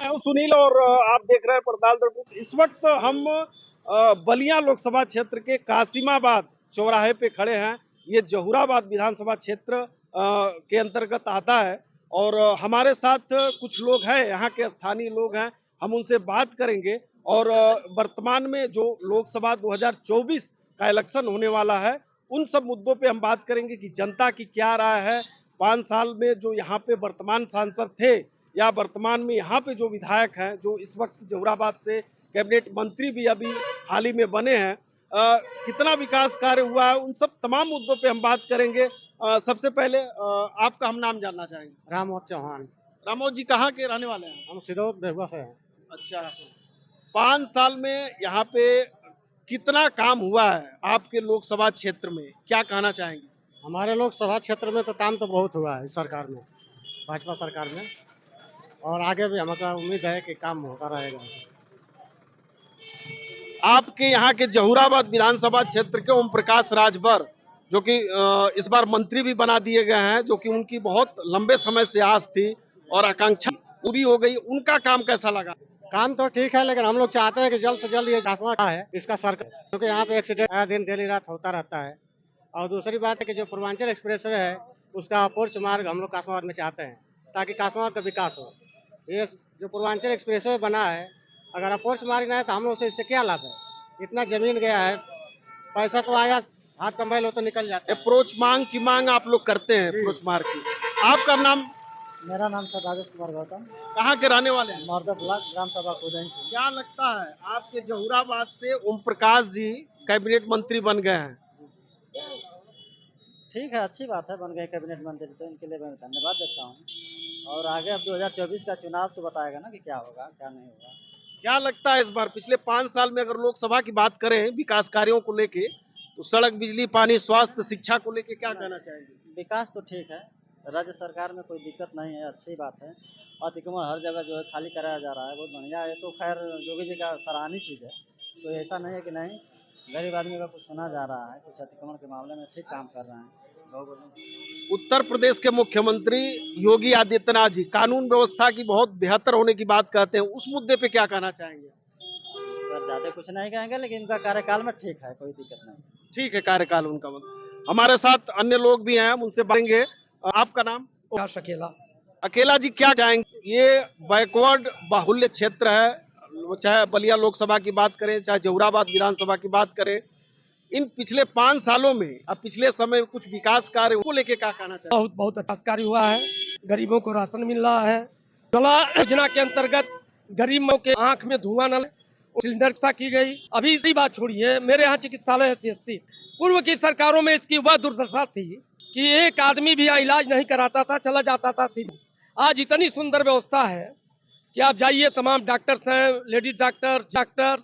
मैं हूं सुनील और आप देख रहे हैं पड़ताल दर्पण। इस वक्त हम बलिया लोकसभा क्षेत्र के कासिमाबाद चौराहे पे खड़े हैं। ये जहूराबाद विधानसभा क्षेत्र के अंतर्गत आता है और हमारे साथ कुछ लोग हैं, यहाँ के स्थानीय लोग हैं। हम उनसे बात करेंगे और वर्तमान में जो लोकसभा 2024 का इलेक्शन होने वाला है उन सब मुद्दों पे हम बात करेंगे कि जनता की क्या राय है। 5 साल में जो यहाँ पे वर्तमान सांसद थे या वर्तमान में यहाँ पे जो विधायक हैं, जो इस वक्त जहूराबाद से कैबिनेट मंत्री भी अभी हाल ही में बने हैं, कितना विकास कार्य हुआ है, उन सब तमाम मुद्दों पे हम बात करेंगे। सबसे पहले आपका हम नाम जानना चाहेंगे। रामोद चौहान। रामोद जी कहाँ के रहने वाले हैं? हम सिरौत बेहुआ से हैं। अच्छा, 5 साल में यहाँ पे कितना काम हुआ है आपके लोकसभा क्षेत्र में, क्या कहना चाहेंगे? हमारे लोकसभा क्षेत्र में तो काम तो बहुत हुआ है इस सरकार में, भाजपा सरकार में, और आगे भी हमारा उम्मीद है कि काम होता रहेगा। आपके यहाँ के जहूराबाद विधानसभा क्षेत्र के ओम प्रकाश राजभर, जो कि इस बार मंत्री भी बना दिए गए हैं, जो कि उनकी बहुत लंबे समय से आस थी और आकांक्षा पूरी हो गई, उनका काम कैसा लगा? काम तो ठीक है, लेकिन हम लोग चाहते हैं कि जल्द से जल्द ये चश्मा का है इसका सरकार, क्योंकि यहाँ पे एक्सीडेंट आया दिन डेली रात होता रहता है। और दूसरी बात है कि जो पूर्वांचल एक्सप्रेस वे है उसका अपोर्च मार्ग हम लोग कासमाबाद में चाहते हैं, ताकि कासमाबाद का विकास हो। ये जो पूर्वांचल एक्सप्रेस वे बना है, अगर अपोर्च मार्ग ना है तो हम लोग से इससे क्या लाभ है? इतना जमीन गया है, पैसा तो आया, हाथ का मैल हो तो निकल जाता है। अप्रोच मांग की मांग आप लोग करते हैं, अप्रोच मार्ग की। आपका नाम? मेरा नाम सर राजेश कुमार गौतम, कहाँ के रहने वाले हैं? मौरदा ब्लॉक ग्राम सभा खुदैन से। क्या लगता है आपके जहूराबाद से ओम प्रकाश जी कैबिनेट मंत्री बन गए हैं? ठीक है, अच्छी बात है, बन गए कैबिनेट मंत्री, तो इनके लिए मैं धन्यवाद देता हूँ। और आगे अब 2024 का चुनाव तो बताएगा ना कि क्या होगा क्या नहीं होगा। क्या लगता है इस बार पिछले 5 साल में अगर लोकसभा की बात करें विकास कार्यों को लेके, तो सड़क, बिजली, पानी, स्वास्थ्य, शिक्षा को लेके क्या कहना चाहेंगे? विकास तो ठीक है, राज्य सरकार में कोई दिक्कत नहीं है, अच्छी बात है। अतिक्रमण हर जगह जो है खाली कराया जा रहा है, बहुत बढ़िया है। तो खैर योगी जी का सराहनीय चीज़ है, तो ऐसा नहीं है कि नहीं, गरीब आदमी का कुछ सुना जा रहा है, कुछ अतिक्रमण के मामले में ठीक काम कर रहे हैं। बहुत बढ़िया। उत्तर प्रदेश के मुख्यमंत्री योगी आदित्यनाथ जी कानून व्यवस्था की बहुत बेहतर होने की बात कहते हैं, उस मुद्दे पे क्या कहना चाहेंगे? इस पर ज़्यादा कुछ नहीं कहेंगे, लेकिन इनका कार्यकाल में ठीक है, कोई दिक्कत नहीं। ठीक है, कार्यकाल उनका हमारे साथ अन्य लोग भी हैं, हम उनसे बातेंगे। आपका नाम? अकेला। अकेला जी क्या चाहेंगे? ये बैकवर्ड बाहुल्य क्षेत्र है, चाहे बलिया लोकसभा की बात करें, चाहे जहूराबाद विधानसभा की बात करें, इन पिछले 5 सालों में अब पिछले समय में कुछ विकास कार्य को लेके क्या कहना चाहिए? बहुत बहुत अच्छा कार्य हुआ है, गरीबों को राशन मिल रहा है। उज्ज्वला योजना के अंतर्गत गरीबों के आंख में धुआं न सिलेंडर की गई। अभी इसी बात छोड़िए, मेरे यहाँ चिकित्सालय है CSC, पूर्व की सरकारों में इसकी वह दुर्दशा थी कि एक आदमी भी यहाँ इलाज नहीं कराता था, चला जाता था सीधे। आज इतनी सुंदर व्यवस्था है कि आप जाइए, तमाम डॉक्टर्स हैं, लेडीज डॉक्टर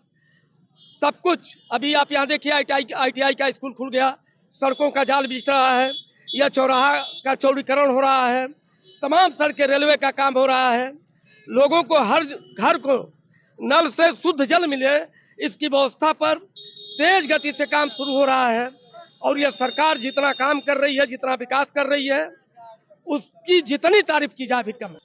सब कुछ। अभी आप यहाँ देखिए, ITI का स्कूल खुल गया, सड़कों का जाल बिछ रहा है, यह चौराहा का चौड़ीकरण हो रहा है, तमाम सड़कें, रेलवे का काम हो रहा है, लोगों को हर घर को नल से शुद्ध जल मिले, इसकी व्यवस्था पर तेज गति से काम शुरू हो रहा है। और यह सरकार जितना काम कर रही है, जितना विकास कर रही है, उसकी जितनी तारीफ की जाए भी कम है।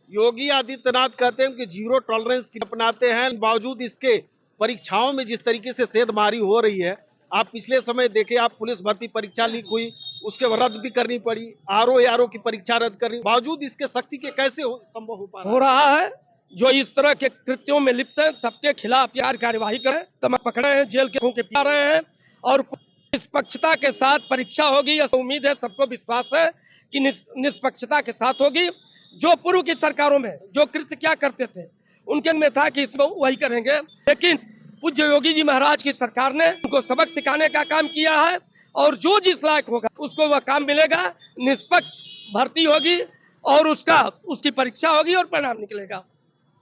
योगी आदित्यनाथ कहते हैं कि जीरो टॉलरेंस की अपनाते हैं, बावजूद इसके परीक्षाओं में जिस तरीके से सेधमारी हो रही है, आप पिछले समय देखे, आप पुलिस भर्ती परीक्षा लीक हुई, उसके रद्द भी करनी पड़ी, RO की परीक्षा रद्द करनी, बावजूद इसके सख्ती के कैसे संभव हो रहा है? जो इस तरह के कृत्यों में लिप्त है, सबके खिलाफ यार कार्यवाही करें, तमाम पकड़े हैं, जेल के होंके पा रहे हैं, और निष्पक्षता के साथ परीक्षा होगी। यह उम्मीद है, सबको विश्वास है कि निष्पक्षता के साथ होगी। जो पूर्व की सरकारों में जो कृत्य क्या करते थे, उनके में था कि इसमें वही करेंगे, लेकिन पूज्य योगी जी महाराज की सरकार ने उनको सबक सिखाने का काम किया है, और जो जिस लायक होगा उसको वह काम मिलेगा, निष्पक्ष भर्ती होगी और उसकी परीक्षा होगी और परिणाम निकलेगा।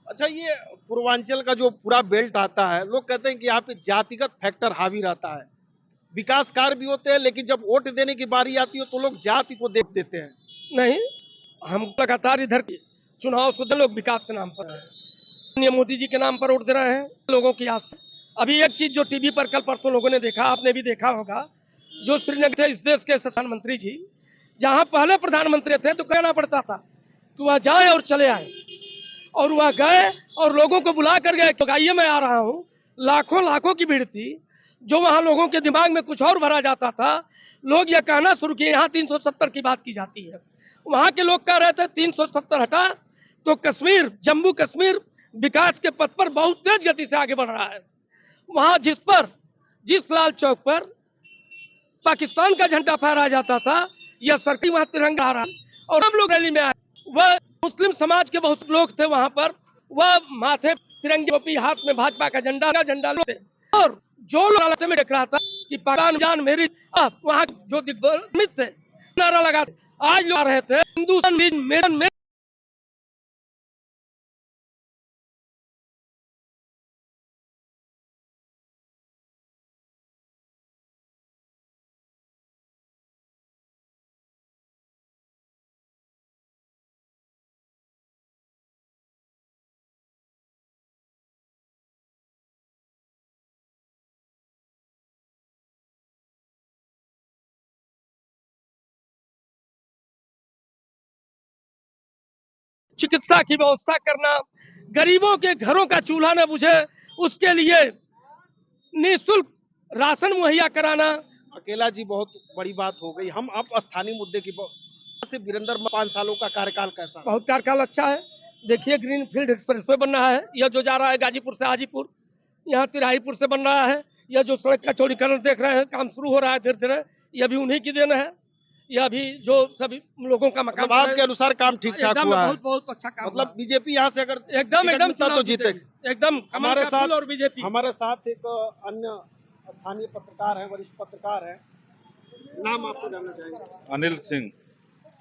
अच्छा, ये पूर्वांचल का जो पूरा बेल्ट आता है, लोग कहते हैं कि यहाँ पे जातिगत फैक्टर हावी रहता है, विकास कार्य भी होते हैं, लेकिन जब वोट देने की बारी आती है तो लोग जाति को देख देते हैं। नहीं, हम लगातार इधर चुनाव शुद्ध लोग विकास के नाम पर, मोदी जी के नाम पर वोट दे रहे हैं, लोगों की आस। अभी एक चीज जो टीवी पर कल परसों लोगों ने देखा, आपने भी देखा होगा, जो श्रीनगर थे, इस देश के प्रधानमंत्री जी, जहां पहले प्रधानमंत्री थे तो कहना पड़ता था कि वह जाए और चले आए, और वह गए और लोगों को बुला कर गए तो आइए मैं आ रहा हूँ। लाखों लाखों की भीड़ थी, जो वहां लोगों के दिमाग में कुछ और भरा जाता था। लोग यह कहना शुरू किए यहाँ 370 की बात की जाती है। वहां के लोग कह रहे थे 370 हटा तो कश्मीर, जम्मू कश्मीर विकास के पथ पर बहुत तेज गति से आगे बढ़ रहा है। वहां जिस लाल चौक पर पाकिस्तान का झंडा फहराया जाता था, यह सरकारी वहां तिरंगा आ रहा है और सब लोग रैली में आए। वह मुस्लिम समाज के बहुत लोग थे वहां पर, वह माथे तिरंगे टोपी, हाथ में भाजपा का झंडा लोग थे। और जो लोग रास्ते में देख रहा था कि पाकिस्तान जान मेरी, वहां जो दिग्भ्रमित थे नारा लगाते, आज लोग आ रहे थे हिंदुस्तान मेरा। चिकित्सा की व्यवस्था करना, गरीबों के घरों का चूल्हा न बुझे उसके लिए निःशुल्क राशन मुहैया कराना। अकेला जी बहुत बड़ी बात हो गई। हम अब स्थानीय मुद्दे की से वीरेंद्र 5 सालों का कार्यकाल कैसा? बहुत कार्यकाल अच्छा है। देखिए ग्रीन फील्ड एक्सप्रेसवे बन रहा है, यह जो जा रहा है गाजीपुर से हाजीपुर, यहाँ तिराहीपुर से बन रहा है। यह जो सड़क का चौड़ीकरण देख रहे हैं, काम शुरू हो रहा है धीरे धीरे, यह भी उन्हीं की देन है। यह भी जो सभी लोगों का मकान, मतलब आपके अनुसार काम ठीक ठाक हुआ है? बहुत बहुत अच्छा काम, मतलब बीजेपी यहाँ से अगर एकदम टिकट मिलता तो जीते। एकदम हमारे साथ और बीजेपी। हमारे साथ एक अन्य स्थानीय पत्रकार है, वरिष्ठ पत्रकार है, नाम आपको जानना चाहेंगे? अनिल सिंह।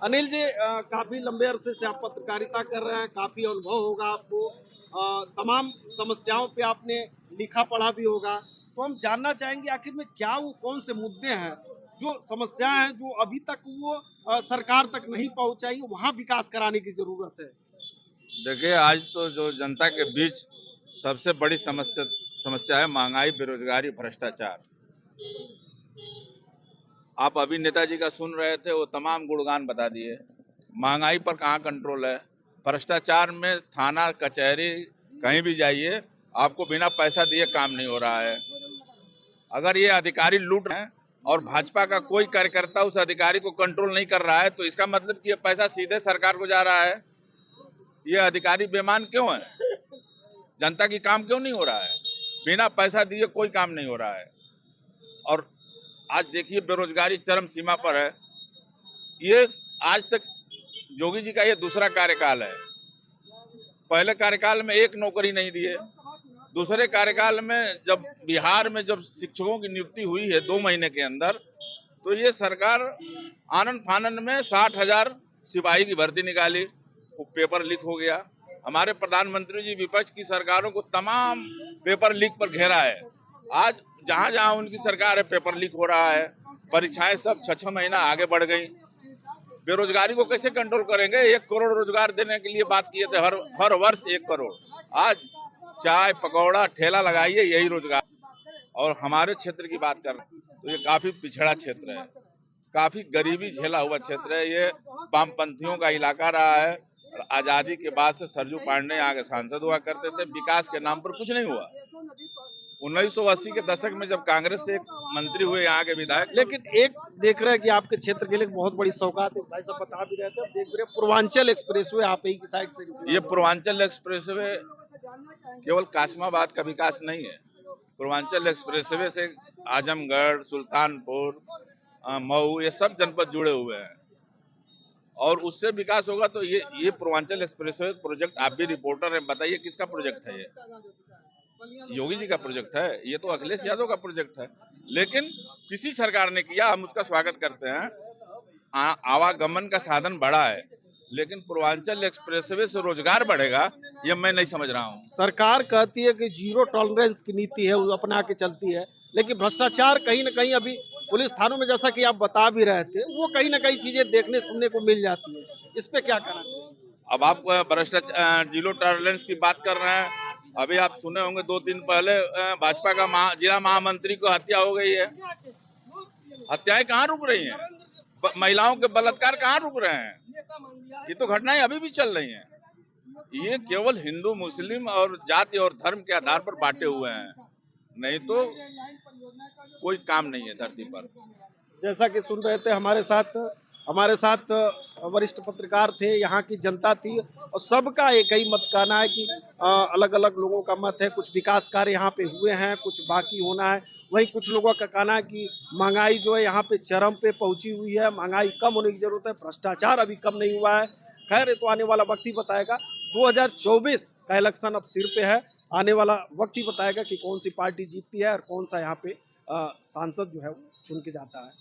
अनिल जी, काफी लंबे अरसे से आप पत्रकारिता कर रहे हैं, काफी अनुभव होगा आपको, तमाम समस्याओं पे आपने लिखा पढ़ा भी होगा, तो हम जानना चाहेंगे आखिर में क्या वो कौन से मुद्दे हैं, जो समस्याएं हैं जो अभी तक वो सरकार तक नहीं पहुंचाई, वहां विकास कराने की जरूरत है। देखिए, आज तो जो जनता के बीच सबसे बड़ी समस्या है महंगाई, बेरोजगारी, भ्रष्टाचार। आप अभी नेताजी का सुन रहे थे, वो तमाम गुणगान बता दिए। महंगाई पर कहाँ कंट्रोल है? भ्रष्टाचार में थाना कचहरी कहीं भी जाइए, आपको बिना पैसा दिए काम नहीं हो रहा है। अगर ये अधिकारी लूट रहे हैं और भाजपा का कोई कार्यकर्ता उस अधिकारी को कंट्रोल नहीं कर रहा है, तो इसका मतलब कि ये पैसा सीधे सरकार को जा रहा है। ये अधिकारी बेईमान क्यों है? जनता की काम क्यों नहीं हो रहा है? बिना पैसा दिए कोई काम नहीं हो रहा है। और आज देखिए बेरोजगारी चरम सीमा पर है। ये आज तक योगी जी का ये दूसरा कार्यकाल है। पहले कार्यकाल में एक नौकरी नहीं दिए, दूसरे कार्यकाल में जब बिहार में जब शिक्षकों की नियुक्ति हुई है 2 महीने के अंदर, तो ये सरकार आनन फानन में 60,000 सिपाही की भर्ती निकाली, वो पेपर लीक हो गया। हमारे प्रधानमंत्री जी विपक्ष की सरकारों को तमाम पेपर लीक पर घेरा है। आज जहां जहां उनकी सरकार है पेपर लीक हो रहा है, परीक्षाएं सब 6-6 महीना आगे बढ़ गई। बेरोजगारी को कैसे कंट्रोल करेंगे? 1 करोड़ रोजगार देने के लिए बात किए थे, हर वर्ष 1 करोड़। आज चाय पकौड़ा ठेला लगाइए, यही रोजगार। और हमारे क्षेत्र की बात करें तो ये काफी पिछड़ा क्षेत्र है, काफी गरीबी झेला हुआ क्षेत्र है। ये वामपंथियों का इलाका रहा है। आजादी के बाद से सरजू पांडे यहाँ के सांसद हुआ करते थे, विकास के नाम पर कुछ नहीं हुआ। 1980 के दशक में जब कांग्रेस से एक मंत्री हुए यहाँ के विधायक, लेकिन एक देख रहे हैं कि आपके क्षेत्र के लिए बहुत बड़ी सौगात है, भाई साहब बता भी रहे थे, देख रहे हैं पूर्वांचल एक्सप्रेसवे आप ही की साइड से। ये पूर्वांचल एक्सप्रेसवे केवल कासिमाबाद का विकास नहीं है। पूर्वांचल एक्सप्रेसवे से आजमगढ़, सुल्तानपुर, मऊ, ये सब जनपद जुड़े हुए हैं और उससे विकास होगा। तो ये पूर्वांचल एक्सप्रेसवे प्रोजेक्ट, आप भी रिपोर्टर हैं, बताइए किसका प्रोजेक्ट है? ये योगी जी का प्रोजेक्ट है, ये तो अखिलेश यादव का प्रोजेक्ट है। लेकिन किसी सरकार ने किया, हम उसका स्वागत करते हैं। आवागमन का साधन बढ़ा है, लेकिन पूर्वांचल एक्सप्रेसवे से रोजगार बढ़ेगा, ये मैं नहीं समझ रहा हूँ। सरकार कहती है कि 0 टॉलरेंस की नीति है, वो अपना के चलती है, लेकिन भ्रष्टाचार कहीं न कहीं अभी पुलिस थानों में, जैसा कि आप बता भी रहे थे, वो कहीं न कहीं चीजें देखने सुनने को मिल जाती है। इस पे क्या कहना चाहिए? अब आप भ्रष्टाचार 0 टॉलरेंस की बात कर रहे हैं। अभी आप सुने होंगे 2 दिन पहले भाजपा का जिला महामंत्री को हत्या हो गई है। हत्याएं कहाँ रुक रही हैं? महिलाओं के बलात्कार कहाँ रुक रहे हैं? ये तो घटनाएं अभी भी चल रही हैं। ये केवल हिंदू मुस्लिम और जाति और धर्म के आधार पर बांटे हुए हैं, नहीं तो कोई काम नहीं है धरती पर। जैसा कि सुन रहे थे हमारे साथ वरिष्ठ पत्रकार थे, यहाँ की जनता थी और सबका एक ही मत कहना है कि अलग अलग लोगों का मत है, कुछ विकास कार्य यहाँ पे हुए हैं, कुछ बाकी होना है। वहीं कुछ लोगों का कहना है कि महंगाई जो है यहाँ पे चरम पे पहुंची हुई है, महंगाई कम होने की जरूरत है, भ्रष्टाचार अभी कम नहीं हुआ है। खैर ये तो आने वाला वक्त ही बताएगा। 2024 का इलेक्शन अब सिर पे है, आने वाला वक्त ही बताएगा कि कौन सी पार्टी जीतती है और कौन सा यहाँ पे सांसद जो है वो चुन के जाता है।